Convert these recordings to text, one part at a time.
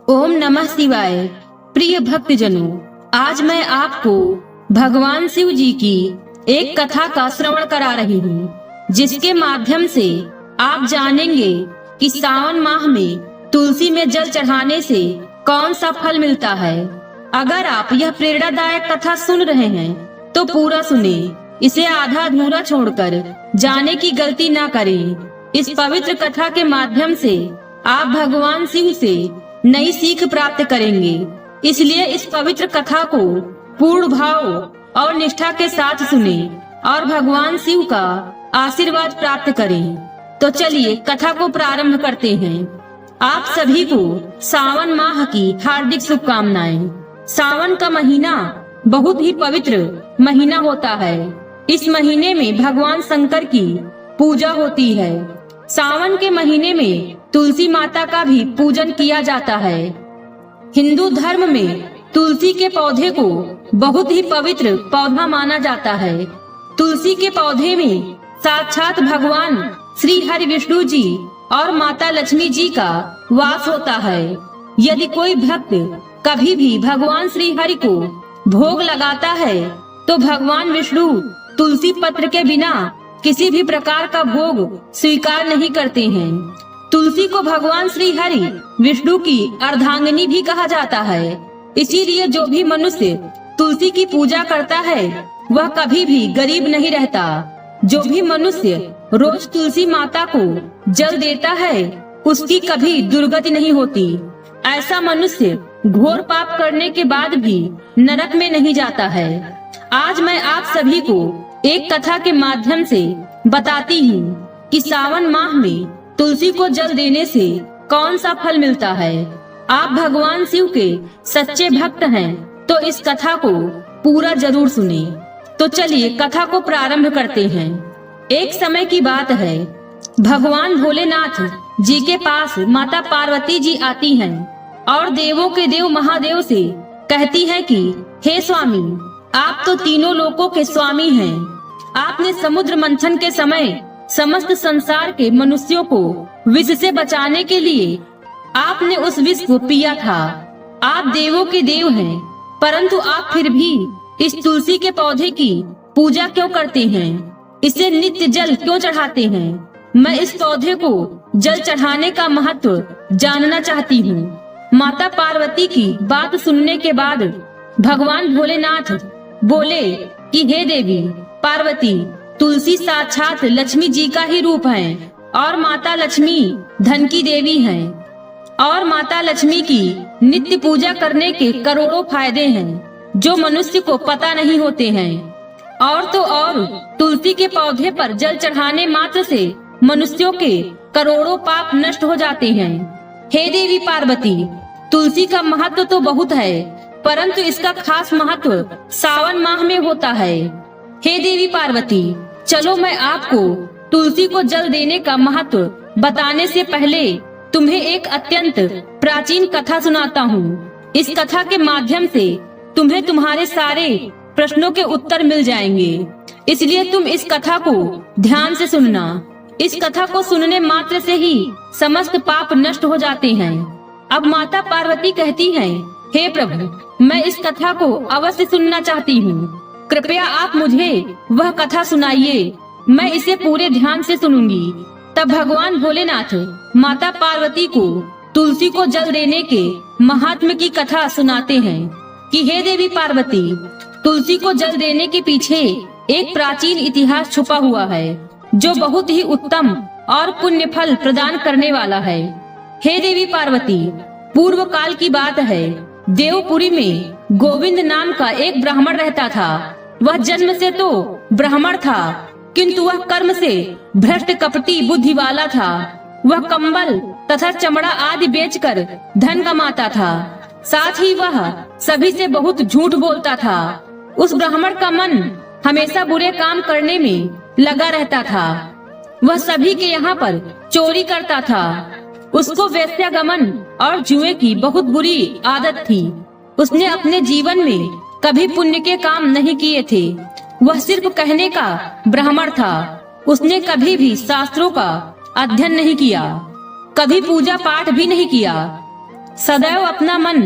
ओम नमः शिवाय। प्रिय भक्तजनों, आज मैं आपको भगवान शिव जी की एक कथा का श्रवण करा रही हूँ, जिसके माध्यम से आप जानेंगे कि सावन माह में तुलसी में जल चढ़ाने से कौन सा फल मिलता है। अगर आप यह प्रेरणादायक कथा सुन रहे हैं तो पूरा सुने, इसे आधा अधूरा छोड़कर जाने की गलती ना करें। इस पवित्र कथा के माध्यम से आप भगवान शिव से नई सीख प्राप्त करेंगे। इसलिए इस पवित्र कथा को पूर्ण भाव और निष्ठा के साथ सुने और भगवान शिव का आशीर्वाद प्राप्त करें। तो चलिए कथा को प्रारंभ करते हैं। आप सभी को सावन माह की हार्दिक शुभकामनाएं। सावन का महीना बहुत ही पवित्र महीना होता है। इस महीने में भगवान शंकर की पूजा होती है। सावन के महीने में तुलसी माता का भी पूजन किया जाता है। हिंदू धर्म में तुलसी के पौधे को बहुत ही पवित्र पौधा माना जाता है। तुलसी के पौधे में साक्षात भगवान श्री हरि विष्णु जी और माता लक्ष्मी जी का वास होता है। यदि कोई भक्त कभी भी भगवान श्री हरि को भोग लगाता है तो भगवान विष्णु तुलसी पत्र के बिना किसी भी प्रकार का भोग स्वीकार नहीं करते हैं। तुलसी को भगवान श्री हरि विष्णु की अर्धांगिनी भी कहा जाता है। इसीलिए जो भी मनुष्य तुलसी की पूजा करता है वह कभी भी गरीब नहीं रहता। जो भी मनुष्य रोज तुलसी माता को जल देता है उसकी कभी दुर्गति नहीं होती। ऐसा मनुष्य घोर पाप करने के बाद भी नरक में नहीं जाता है। आज मैं आप सभी को एक कथा के माध्यम से बताती हूँ कि सावन माह में तुलसी को जल देने से कौन सा फल मिलता है। आप भगवान शिव के सच्चे भक्त हैं तो इस कथा को पूरा जरूर सुने। तो चलिए कथा को प्रारंभ करते हैं। एक समय की बात है, भगवान भोलेनाथ जी के पास माता पार्वती जी आती हैं और देवों के देव महादेव से कहती है कि हे स्वामी, आप तो तीनों लोकों के स्वामी हैं। आपने समुद्र मंथन के समय समस्त संसार के मनुष्यों को विष से बचाने के लिए आपने उस विष को पिया था। आप देवों के देव हैं, परंतु आप फिर भी इस तुलसी के पौधे की पूजा क्यों करते हैं? इसे नित्य जल क्यों चढ़ाते हैं? मैं इस पौधे को जल चढ़ाने का महत्व जानना चाहती हूँ। माता पार्वती की बात सुनने के बाद भगवान भोलेनाथ बोले कि हे देवी पार्वती, तुलसी साक्षात लक्ष्मी जी का ही रूप है और माता लक्ष्मी धन की देवी हैं और माता लक्ष्मी की नित्य पूजा करने के करोड़ों फायदे हैं जो मनुष्य को पता नहीं होते हैं। और तो और तुलसी के पौधे पर जल चढ़ाने मात्र से मनुष्यों के करोड़ों पाप नष्ट हो जाते हैं। हे देवी पार्वती, तुलसी का महत्व तो बहुत है, परंतु इसका खास महत्व सावन माह में होता है। हे देवी पार्वती, चलो मैं आपको तुलसी को जल देने का महत्व बताने से पहले तुम्हें एक अत्यंत प्राचीन कथा सुनाता हूँ। इस कथा के माध्यम से तुम्हें तुम्हारे सारे प्रश्नों के उत्तर मिल जाएंगे। इसलिए तुम इस कथा को ध्यान से सुनना। इस कथा को सुनने मात्र से ही समस्त पाप नष्ट हो जाते हैं। अब माता पार्वती कहती हैं, हे प्रभु, मैं इस कथा को अवश्य सुनना चाहती हूँ। कृपया आप मुझे वह कथा सुनाइए, मैं इसे पूरे ध्यान से सुनूंगी। तब भगवान भोलेनाथ माता पार्वती को तुलसी को जल देने के महात्म्य की कथा सुनाते हैं कि हे देवी पार्वती, तुलसी को जल देने के पीछे एक प्राचीन इतिहास छुपा हुआ है जो बहुत ही उत्तम और पुण्य फल प्रदान करने वाला है। हे देवी पार्वती, पूर्व काल की बात है, देवपुरी में गोविंद नाम का एक ब्राह्मण रहता था। वह जन्म से तो ब्राह्मण था, किंतु वह कर्म से भ्रष्ट कपटी बुद्धि वाला था। वह कंबल तथा चमड़ा आदि बेचकर धन कमाता था। साथ ही वह सभी से बहुत झूठ बोलता था। उस ब्राह्मण का मन हमेशा बुरे काम करने में लगा रहता था। वह सभी के यहाँ पर चोरी करता था। उसको वेश्यागमन और जुए की बहुत बुरी आदत थी। उसने अपने जीवन में कभी पुण्य के काम नहीं किए थे। वह सिर्फ कहने का ब्राह्मण था। उसने कभी भी शास्त्रों का अध्ययन नहीं किया, कभी पूजा पाठ भी नहीं किया। सदैव अपना मन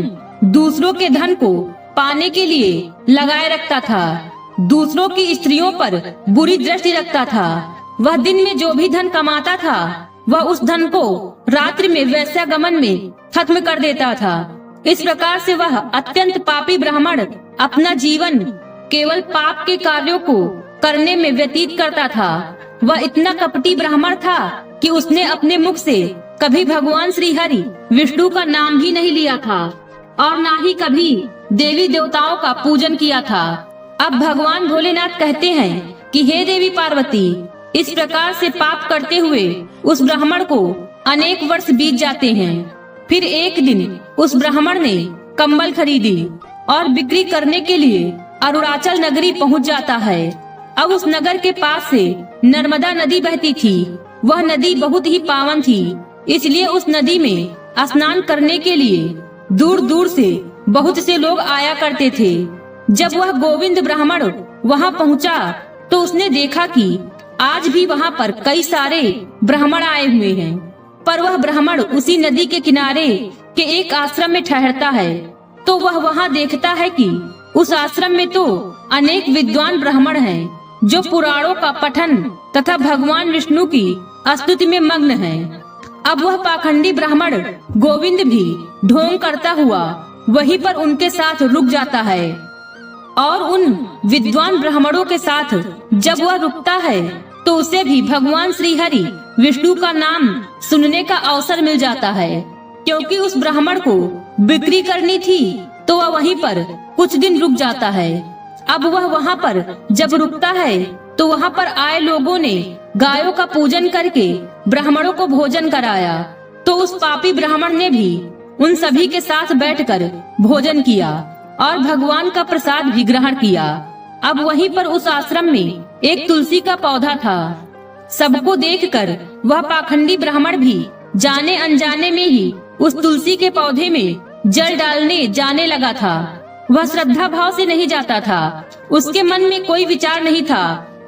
दूसरों के धन को पाने के लिए लगाए रखता था। दूसरों की स्त्रियों पर बुरी दृष्टि रखता था। वह दिन में जो भी धन कमाता था वह उस धन को रात्रि में वेश्यागमन में खत्म कर देता था। इस प्रकार से वह अत्यंत पापी ब्राह्मण अपना जीवन केवल पाप के कार्यों को करने में व्यतीत करता था। वह इतना कपटी ब्राह्मण था कि उसने अपने मुख से कभी भगवान श्री हरि विष्णु का नाम भी नहीं लिया था और ना ही कभी देवी देवताओं का पूजन किया था। अब भगवान भोलेनाथ कहते हैं कि हे देवी पार्वती, इस प्रकार से पाप करते हुए उस ब्राह्मण को अनेक वर्ष बीत जाते हैं। फिर एक दिन उस ब्राह्मण ने कंबल खरीदी और बिक्री करने के लिए अरुणाचल नगरी पहुंच जाता है। अब उस नगर के पास से नर्मदा नदी बहती थी। वह नदी बहुत ही पावन थी, इसलिए उस नदी में स्नान करने के लिए दूर दूर से बहुत से लोग आया करते थे। जब वह गोविंद ब्राह्मण वहां पहुंचा तो उसने देखा कि आज भी वहां पर कई सारे ब्राह्मण आए हुए हैं, पर वह ब्राह्मण उसी नदी के किनारे के एक आश्रम में ठहरता है। तो वह वहां देखता है कि उस आश्रम में तो अनेक विद्वान ब्राह्मण हैं जो पुराणों का पठन तथा भगवान विष्णु की स्तुति में मग्न हैं। अब वह पाखंडी ब्राह्मण गोविंद भी ढोंग करता हुआ वहीं पर उनके साथ रुक जाता है और उन विद्वान ब्राह्मणों के साथ जब वह रुकता है तो उसे भी भगवान श्री हरि विष्णु का नाम सुनने का अवसर मिल जाता है। क्योंकि उस ब्राह्मण को बिक्री करनी थी तो वह वहीं पर कुछ दिन रुक जाता है। अब वह वहाँ पर जब रुकता है तो वहाँ पर आए लोगों ने गायों का पूजन करके ब्राह्मणों को भोजन कराया। तो उस पापी ब्राह्मण ने भी उन सभी के साथ बैठकर भोजन किया और भगवान का प्रसाद भी ग्रहण किया। अब वहीं पर उस आश्रम में एक तुलसी का पौधा था। सबको देखकर वह पाखंडी ब्राह्मण भी जाने अनजाने में ही उस तुलसी के पौधे में जल डालने जाने लगा था। वह श्रद्धा भाव से नहीं जाता था। उसके मन में कोई विचार नहीं था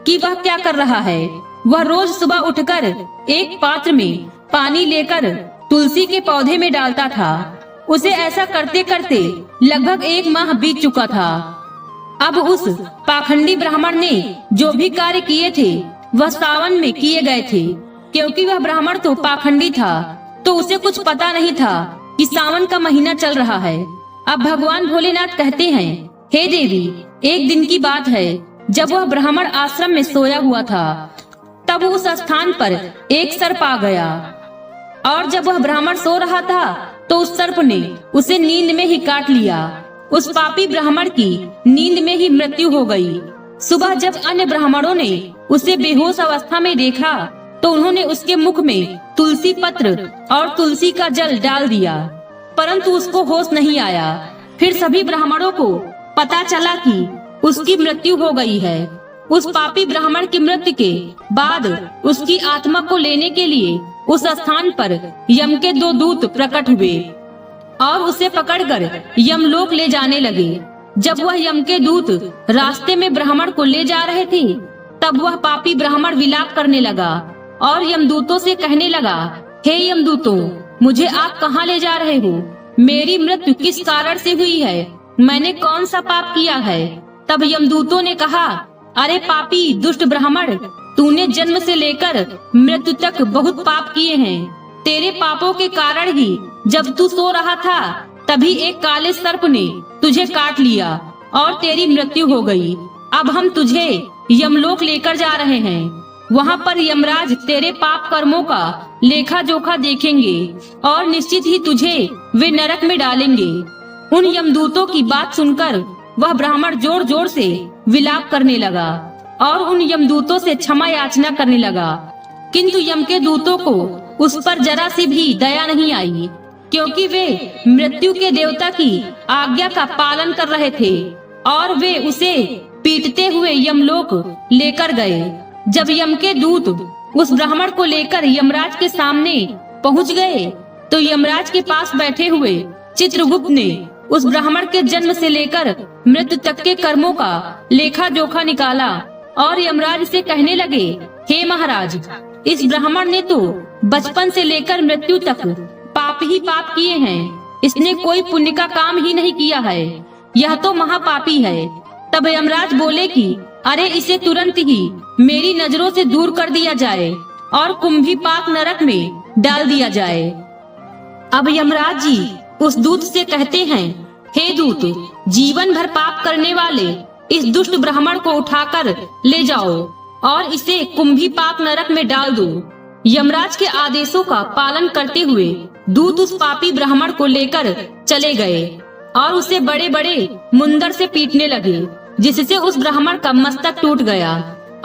कि वह क्या कर रहा है। वह रोज सुबह उठकर एक पात्र में पानी लेकर तुलसी के पौधे में डालता था। उसे ऐसा करते करते लगभग 1 माह बीत चुका था। अब उस पाखंडी ब्राह्मण ने जो भी कार्य किए थे वह सावन में किए गए थे। क्योंकि वह ब्राह्मण तो पाखंडी था तो उसे कुछ पता नहीं था कि सावन का महीना चल रहा है। अब भगवान भोलेनाथ कहते हैं, हे देवी, एक दिन की बात है जब वह ब्राह्मण आश्रम में सोया हुआ था तब उस स्थान पर एक सर्प आ गया और जब वह ब्राह्मण सो रहा था तो उस सर्प ने उसे नींद में ही काट लिया। उस पापी ब्राह्मण की नींद में ही मृत्यु हो गई। सुबह जब अन्य ब्राह्मणों ने उसे बेहोश अवस्था में देखा तो उन्होंने उसके मुख में तुलसी पत्र और तुलसी का जल डाल दिया, परंतु उसको होश नहीं आया। फिर सभी ब्राह्मणों को पता चला कि उसकी मृत्यु हो गई है। उस पापी ब्राह्मण की मृत्यु के बाद उसकी आत्मा को लेने के लिए उस स्थान पर यम के 2 दूत प्रकट हुए और उसे पकड़कर यमलोक ले जाने लगे। जब वह यम के दूत रास्ते में ब्राह्मण को ले जा रहे थे तब वह पापी ब्राह्मण विलाप करने लगा और यमदूतों से कहने लगा, हे यमदूतों, मुझे आप कहाँ ले जा रहे हो? मेरी मृत्यु किस कारण से हुई है? मैंने कौन सा पाप किया है? तब यमदूतों ने कहा, अरे पापी दुष्ट ब्राह्मण, तूने जन्म से लेकर मृत्यु तक बहुत पाप किए हैं। तेरे पापों के कारण ही जब तू सो रहा था तभी एक काले सर्प ने तुझे काट लिया और तेरी मृत्यु हो गई। अब हम तुझे यमलोक लेकर जा रहे हैं। वहाँ पर यमराज तेरे पाप कर्मों का लेखा जोखा देखेंगे और निश्चित ही तुझे वे नरक में डालेंगे। उन यमदूतों की बात सुनकर वह ब्राह्मण जोर जोर से विलाप करने लगा और उन यमदूतों से क्षमा याचना करने लगा। किंतु यम के दूतों को उस पर जरा सी भी दया नहीं आई, क्योंकि वे मृत्यु के देवता की आज्ञा का पालन कर रहे थे और वे उसे पीटते हुए यमलोक लेकर गए। जब यम के दूत उस ब्राह्मण को लेकर यमराज के सामने पहुंच गए तो यमराज के पास बैठे हुए चित्रगुप्त ने उस ब्राह्मण के जन्म से लेकर मृत्यु तक के कर्मों का लेखा जोखा निकाला और यमराज से कहने लगे, हे महाराज, इस ब्राह्मण ने तो बचपन से लेकर मृत्यु तक पाप ही पाप किए हैं। इसने कोई पुण्य का काम ही नहीं किया है, यह तो महापापी है। तब यमराज बोले कि अरे इसे तुरंत ही मेरी नजरों से दूर कर दिया जाए और कुंभीपाक नरक में डाल दिया जाए। अब यमराज जी उस दूत से कहते हैं, हे दूत, जीवन भर पाप करने वाले इस दुष्ट ब्राह्मण को उठाकर ले जाओ और इसे कुंभीपाक नरक में डाल दो। यमराज के आदेशों का पालन करते हुए दूत उस पापी ब्राह्मण को लेकर चले गए और उसे बड़े बड़े मुंदर से पीटने लगे, जिससे उस ब्राह्मण का मस्तक टूट गया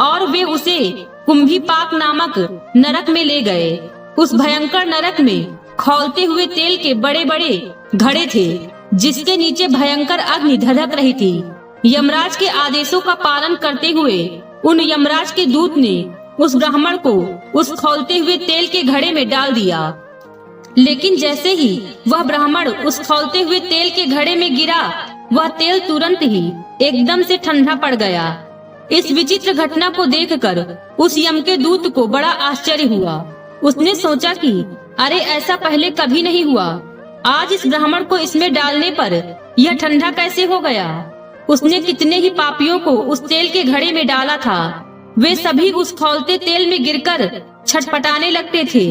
और वे उसे कुंभीपाक नामक नरक में ले गए। उस भयंकर नरक में खौलते हुए तेल के बड़े बड़े घड़े थे, जिसके नीचे भयंकर अग्नि धधक रही थी। यमराज के आदेशों का पालन करते हुए उन यमराज के दूत ने उस ब्राह्मण को उस खौलते हुए तेल के घड़े में डाल दिया। लेकिन जैसे ही वह ब्राह्मण उस खौलते हुए तेल के घड़े में गिरा, वह तेल तुरंत ही एकदम से ठंडा पड़ गया। इस विचित्र घटना को देखकर उस यम के दूत को बड़ा आश्चर्य हुआ। उसने सोचा कि अरे ऐसा पहले कभी नहीं हुआ, आज इस ब्राह्मण को इसमें डालने पर यह ठंडा कैसे हो गया। उसने कितने ही पापियों को उस तेल के घड़े में डाला था, वे सभी उस खौलते तेल में गिरकर छटपटाने लगते थे।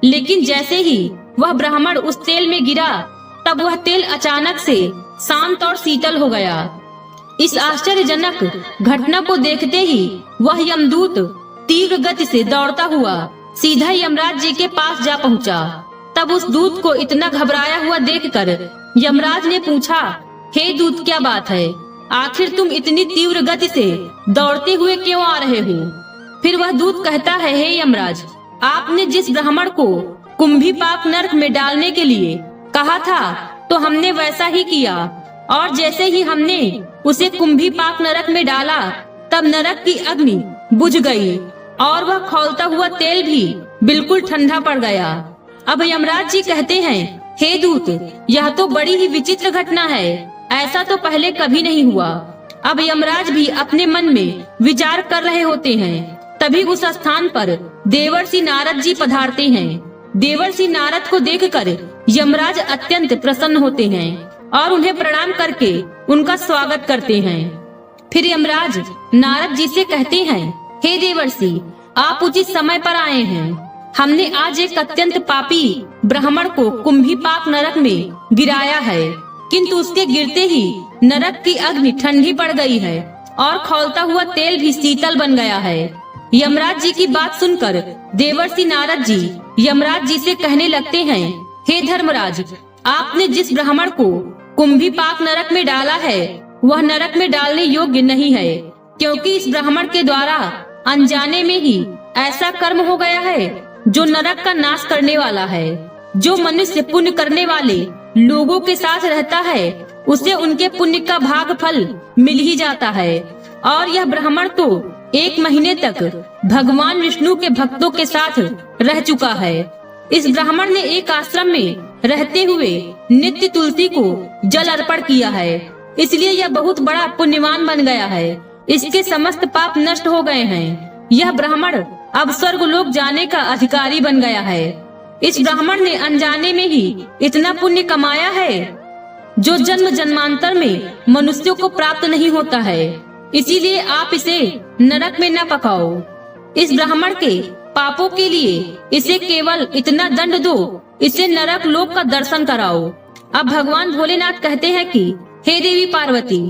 लेकिन जैसे ही वह ब्राह्मण उस तेल में गिरा, तब वह तेल अचानक से शांत और शीतल हो गया। इस आश्चर्यजनक घटना को देखते ही वह यमदूत तीव्र गति से दौड़ता हुआ सीधा यमराज जी के पास जा पहुंचा। तब उस दूत को इतना घबराया हुआ देखकर यमराज ने पूछा, हे दूत, क्या बात है? आखिर तुम इतनी तीव्र गति से दौड़ते हुए क्यों आ रहे हो? फिर वह दूत कहता है, हे यमराज, आपने जिस ब्राह्मण को कुंभीपाक नरक में डालने के लिए कहा था, तो हमने वैसा ही किया। और जैसे ही हमने उसे कुंभीपाक नरक में डाला, तब नरक की अग्नि बुझ गई और वह खौलता हुआ तेल भी बिल्कुल ठंडा पड़ गया। अब यमराज जी कहते हैं, हे दूत, यह तो बड़ी ही विचित्र घटना है, ऐसा तो पहले कभी नहीं हुआ। अब यमराज भी अपने मन में विचार कर रहे होते हैं। तभी उस स्थान पर देवर्षि नारद जी पधारते हैं। देवर्षि नारद को देखकर यमराज अत्यंत प्रसन्न होते हैं और उन्हें प्रणाम करके उनका स्वागत करते हैं। फिर यमराज नारद जी से कहते हैं, हे देवर्षि, आप उचित समय पर आए हैं। हमने आज एक अत्यंत पापी ब्राह्मण को कुंभीपाक नरक में गिराया है, किंतु उसके गिरते ही नरक की अग्नि ठंडी पड़ गई है और खौलता हुआ तेल भी शीतल बन गया है। यमराज जी की बात सुनकर देवर्षि नारद जी यमराज जी से कहने लगते हैं, हे धर्मराज, आपने जिस ब्राह्मण को कुंभीपाक नरक में डाला है, वह नरक में डालने योग्य नहीं है, क्योंकि इस ब्राह्मण के द्वारा अनजाने में ही ऐसा कर्म हो गया है जो नरक का नाश करने वाला है। जो मनुष्य पुण्य करने वाले लोगों के साथ रहता है, उसे उनके पुण्य का भाग फल मिल ही जाता है। और यह ब्राह्मण तो 1 महीने तक भगवान विष्णु के भक्तों के साथ रह चुका है। इस ब्राह्मण ने एक आश्रम में रहते हुए नित्य तुलसी को जल अर्पण किया है, इसलिए यह बहुत बड़ा पुण्यवान बन गया है। इसके समस्त पाप नष्ट हो गए हैं। यह ब्राह्मण अब स्वर्ग लोक जाने का अधिकारी बन गया है। इस ब्राह्मण ने अनजाने में ही इतना पुण्य कमाया है जो जन्म जन्मांतर में मनुष्यों को प्राप्त नहीं होता है। इसीलिए आप इसे नरक में न पकाओ। इस ब्राह्मण के पापों के लिए इसे केवल इतना दंड दो, इसे नरक लोक का दर्शन कराओ। अब भगवान भोलेनाथ कहते हैं कि हे देवी पार्वती।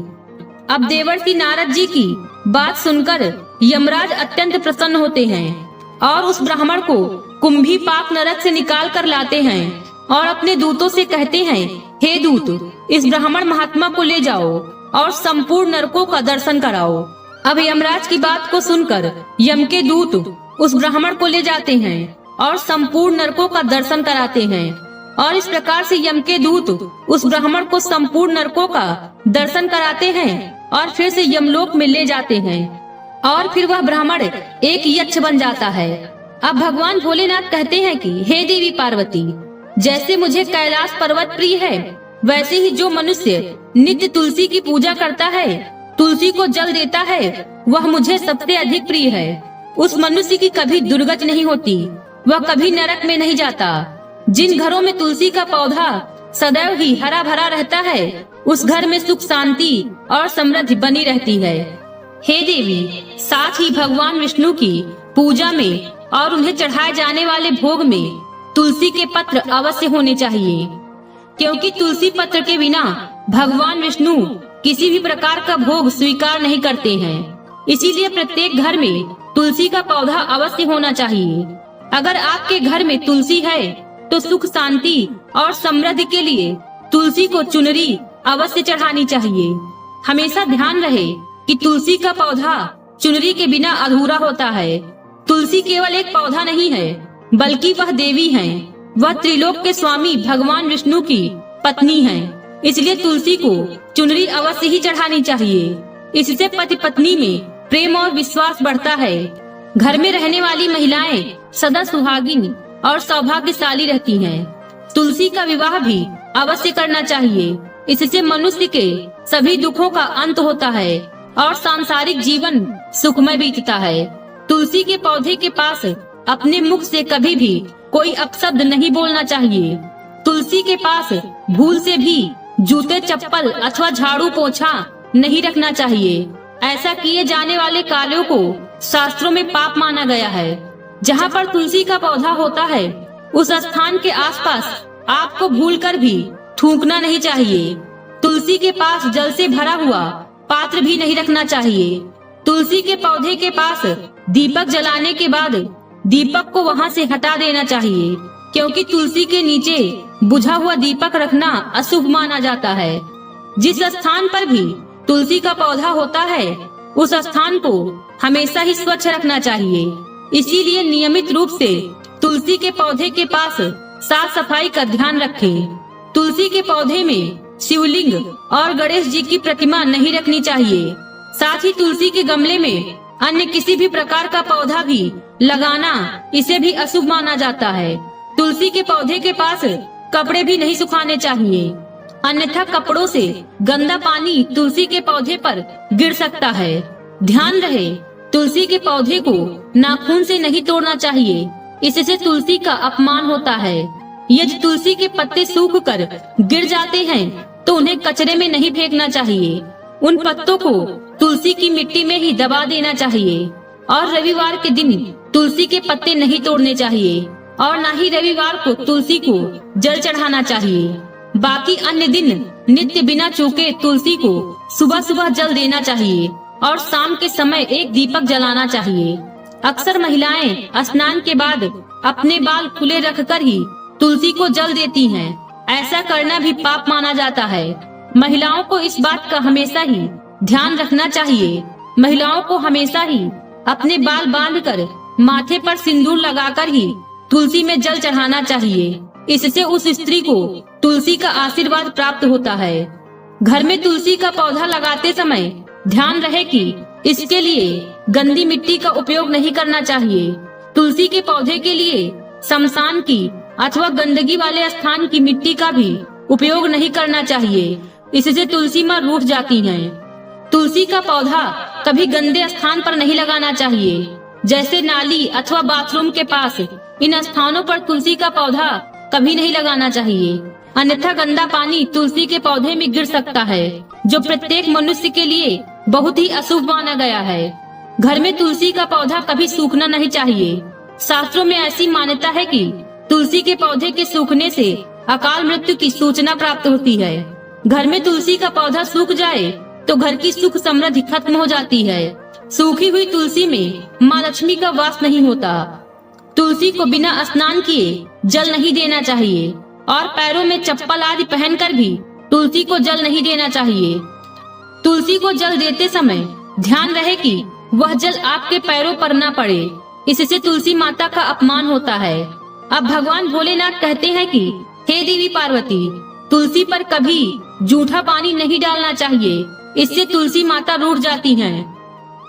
अब देवर्षि नारद जी की बात सुनकर यमराज अत्यंत प्रसन्न होते हैं और उस ब्राह्मण को कुंभीपाक नरक से निकाल कर लाते हैं और अपने दूतों से कहते हैं, हे दूत, इस ब्राह्मण महात्मा को ले जाओ और संपूर्ण नरकों का दर्शन कराओ। अब यमराज की बात को सुनकर यम के दूत उस ब्राह्मण को ले जाते हैं और संपूर्ण नरकों का दर्शन कराते हैं। और इस प्रकार से यम के दूत उस ब्राह्मण को संपूर्ण नरकों का दर्शन कराते हैं और फिर से यमलोक में ले जाते हैं और फिर वह ब्राह्मण एक यक्ष बन जाता है। अब भगवान भोलेनाथ कहते हैं कि हे देवी पार्वती, जैसे मुझे कैलाश पर्वत प्रिय है, वैसे ही जो मनुष्य नित्य तुलसी की पूजा करता है, तुलसी को जल देता है, वह मुझे सबसे अधिक प्रिय है। उस मनुष्य की कभी दुर्गति नहीं होती, वह कभी नरक में नहीं जाता। जिन घरों में तुलसी का पौधा सदैव ही हरा भरा रहता है, उस घर में सुख शांति और समृद्धि बनी रहती है। हे देवी, साथ ही भगवान विष्णु की पूजा में और उन्हें चढ़ाए जाने वाले भोग में तुलसी के पत्र अवश्य होने चाहिए, क्योंकि तुलसी पत्र के बिना भगवान विष्णु किसी भी प्रकार का भोग स्वीकार नहीं करते हैं। इसीलिए प्रत्येक घर में तुलसी का पौधा अवश्य होना चाहिए। अगर आपके घर में तुलसी है तो सुख शांति और समृद्धि के लिए तुलसी को चुनरी अवश्य चढ़ानी चाहिए। हमेशा ध्यान रहे कि तुलसी का पौधा चुनरी के बिना अधूरा होता है। तुलसी केवल एक पौधा नहीं है, बल्कि वह देवी हैं। वह त्रिलोक के स्वामी भगवान विष्णु की पत्नी हैं। इसलिए तुलसी को चुनरी अवश्य ही चढ़ानी चाहिए। इससे पति पत्नी में प्रेम और विश्वास बढ़ता है। घर में रहने वाली महिलाएं सदा सुहागिन और सौभाग्यशाली रहती हैं। तुलसी का विवाह भी अवश्य करना चाहिए। इससे मनुष्य के सभी दुखों का अंत होता है और सांसारिक जीवन सुखमय बीतता है। तुलसी के पौधे के पास अपने मुख से कभी भी कोई अपशब्द नहीं बोलना चाहिए। तुलसी के पास भूल से भी जूते चप्पल अथवा झाड़ू पोछा नहीं रखना चाहिए। ऐसा किए जाने वाले कार्यों को शास्त्रों में पाप माना गया है। जहाँ पर तुलसी का पौधा होता है, उस स्थान के आसपास आपको भूलकर भी थूकना नहीं चाहिए। तुलसी के पास जल से भरा हुआ पात्र भी नहीं रखना चाहिए। तुलसी के पौधे के पास दीपक जलाने के बाद दीपक को वहाँ से हटा देना चाहिए, क्योंकि तुलसी के नीचे बुझा हुआ दीपक रखना अशुभ माना जाता है। जिस स्थान पर भी तुलसी का पौधा होता है, उस स्थान को हमेशा ही स्वच्छ रखना चाहिए। इसीलिए नियमित रूप से तुलसी के पौधे के पास साफ सफाई का ध्यान रखें। तुलसी के पौधे में शिवलिंग और गणेश जी की प्रतिमा नहीं रखनी चाहिए। साथ ही तुलसी के गमले में अन्य किसी भी प्रकार का पौधा भी लगाना इसे भी अशुभ माना जाता है। तुलसी के पौधे के पास कपड़े भी नहीं सुखाने चाहिए, अन्यथा कपड़ों से गंदा पानी तुलसी के पौधे पर गिर सकता है। ध्यान रहे, तुलसी के पौधे को नाखून से नहीं तोड़ना चाहिए, इससे तुलसी का अपमान होता है। यदि तुलसी के पत्ते सूख कर गिर जाते हैं तो उन्हें कचरे में नहीं फेंकना चाहिए। उन पत्तों को तुलसी की मिट्टी में ही दबा देना चाहिए। और रविवार के दिन तुलसी के पत्ते नहीं तोड़ने चाहिए और न ही रविवार को तुलसी को जल चढ़ाना चाहिए। बाकी अन्य दिन नित्य बिना चूके तुलसी को सुबह सुबह जल देना चाहिए और शाम के समय एक दीपक जलाना चाहिए। अक्सर महिलाएं स्नान के बाद अपने बाल खुले रखकर ही तुलसी को जल देती हैं। ऐसा करना भी पाप माना जाता है। महिलाओं को इस बात का हमेशा ही ध्यान रखना चाहिए। महिलाओं को हमेशा ही अपने बाल बांधकर माथे पर सिंदूर लगाकर ही तुलसी में जल चढ़ाना चाहिए। इससे उस स्त्री को तुलसी का आशीर्वाद प्राप्त होता है। घर में तुलसी का पौधा लगाते समय ध्यान रहे कि इसके लिए गंदी मिट्टी का उपयोग नहीं करना चाहिए। तुलसी के पौधे के लिए शमशान की अथवा गंदगी वाले स्थान की मिट्टी का भी उपयोग नहीं करना चाहिए, इससे तुलसी माँ रूठ जाती हैं। तुलसी का पौधा कभी गंदे स्थान पर नहीं लगाना चाहिए, जैसे नाली अथवा बाथरूम के पास। इन स्थानों पर तुलसी का पौधा कभी नहीं लगाना चाहिए, अन्यथा गंदा पानी तुलसी के पौधे में गिर सकता है, जो प्रत्येक मनुष्य के लिए बहुत ही अशुभ माना गया है। घर में तुलसी का पौधा कभी सूखना नहीं चाहिए। शास्त्रों में ऐसी मान्यता है कि तुलसी के पौधे के सूखने से अकाल मृत्यु की सूचना प्राप्त होती है। घर में तुलसी का पौधा सूख जाए तो घर की सुख समृद्धि खत्म हो जाती है। सूखी हुई तुलसी में माँ लक्ष्मी का वास नहीं होता। तुलसी को बिना स्नान किए जल नहीं देना चाहिए और पैरों में चप्पल आदि पहनकर भी तुलसी को जल नहीं देना चाहिए। तुलसी को जल देते समय ध्यान रहे कि वह जल आपके पैरों पर न पड़े, इससे तुलसी माता का अपमान होता है। अब भगवान भोलेनाथ कहते हैं कि हे देवी पार्वती, तुलसी पर कभी जूठा पानी नहीं डालना चाहिए, इससे तुलसी माता रूठ जाती हैं।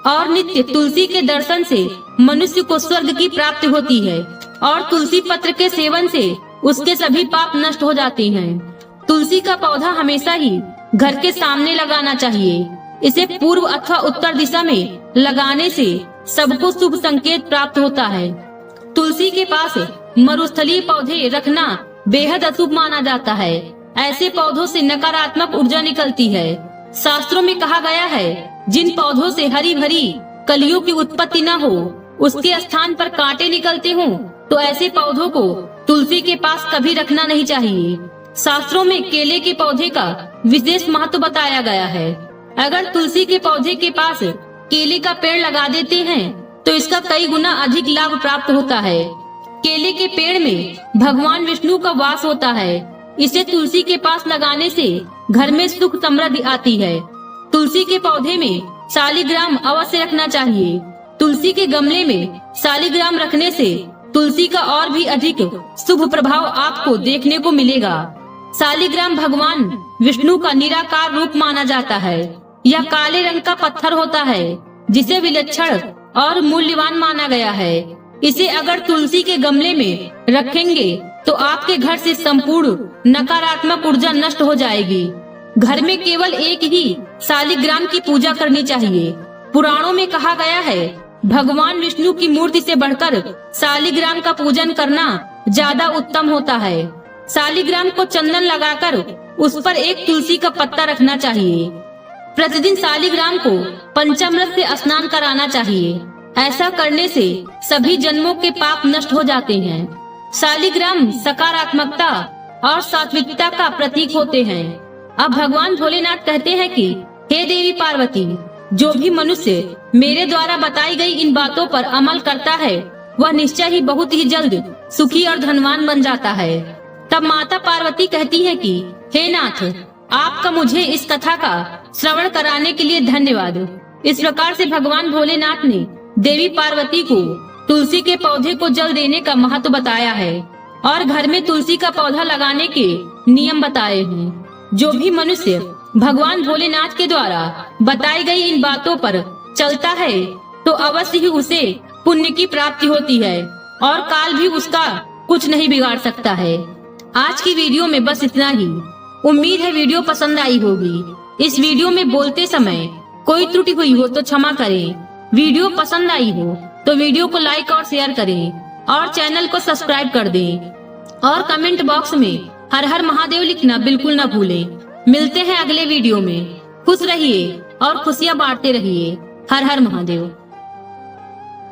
और नित्य तुलसी के दर्शन से मनुष्य को स्वर्ग की प्राप्ति होती है और तुलसी पत्र के सेवन से उसके सभी पाप नष्ट हो जाते हैं। तुलसी का पौधा हमेशा ही घर के सामने लगाना चाहिए। इसे पूर्व अथवा उत्तर दिशा में लगाने से सबको शुभ संकेत प्राप्त होता है। तुलसी के पास मरुस्थलीय पौधे रखना बेहद अशुभ माना जाता है। ऐसे पौधों से नकारात्मक ऊर्जा निकलती है। शास्त्रों में कहा गया है, जिन पौधों से हरी भरी कलियों की उत्पत्ति न हो, उसके स्थान पर कांटे निकलते हों, तो ऐसे पौधों को तुलसी के पास कभी रखना नहीं चाहिए। शास्त्रों में केले के पौधे का विशेष महत्व बताया गया है। अगर तुलसी के पौधे के पास केले का पेड़ लगा देते हैं तो इसका कई गुना अधिक लाभ प्राप्त होता है। केले के पेड़ में भगवान विष्णु का वास होता है। इसे तुलसी के पास लगाने से घर में सुख समृद्धि आती है। तुलसी के पौधे में शालिग्राम अवश्य रखना चाहिए। तुलसी के गमले में शालिग्राम रखने से तुलसी का और भी अधिक शुभ प्रभाव आपको देखने को मिलेगा। शालिग्राम भगवान विष्णु का निराकार रूप माना जाता है। यह काले रंग का पत्थर होता है, जिसे विलक्षण और मूल्यवान माना गया है। इसे अगर तुलसी के गमले में रखेंगे तो आपके घर से संपूर्ण नकारात्मक ऊर्जा नष्ट हो जाएगी। घर में केवल एक ही शालिग्राम की पूजा करनी चाहिए। पुराणों में कहा गया है, भगवान विष्णु की मूर्ति से बढ़कर शालिग्राम का पूजन करना ज्यादा उत्तम होता है। शालिग्राम को चंदन लगाकर उस पर एक तुलसी का पत्ता रखना चाहिए। प्रतिदिन शालिग्राम को पंचामृत से स्नान कराना चाहिए। ऐसा करने से सभी जन्मों के पाप नष्ट हो जाते हैं। शालिग्राम सकारात्मकता और सात्विकता का प्रतीक होते हैं। अब भगवान भोलेनाथ कहते हैं कि हे देवी पार्वती, जो भी मनुष्य मेरे द्वारा बताई गई इन बातों पर अमल करता है वह निश्चय ही बहुत ही जल्द सुखी और धनवान बन जाता है। तब माता पार्वती कहती है कि हे नाथ, आपका मुझे इस कथा का श्रवण कराने के लिए धन्यवाद। इस प्रकार से भगवान भोलेनाथ ने देवी पार्वती को तुलसी के पौधे को जल देने का महत्व बताया है और घर में तुलसी का पौधा लगाने के नियम बताए हैं। जो भी मनुष्य भगवान भोलेनाथ के द्वारा बताई गई इन बातों पर चलता है तो अवश्य ही उसे पुण्य की प्राप्ति होती है और काल भी उसका कुछ नहीं बिगाड़ सकता है। आज की वीडियो में बस इतना ही। उम्मीद है वीडियो पसंद आई होगी। इस वीडियो में बोलते समय कोई त्रुटि हुई हो तो क्षमा करें। वीडियो पसंद आई हो तो वीडियो को लाइक और शेयर करें और चैनल को सब्सक्राइब कर दें और कमेंट बॉक्स में हर हर महादेव लिखना बिल्कुल न भूलें। मिलते हैं अगले वीडियो में। खुश रहिए और खुशियाँ बांटते रहिए। हर हर महादेव।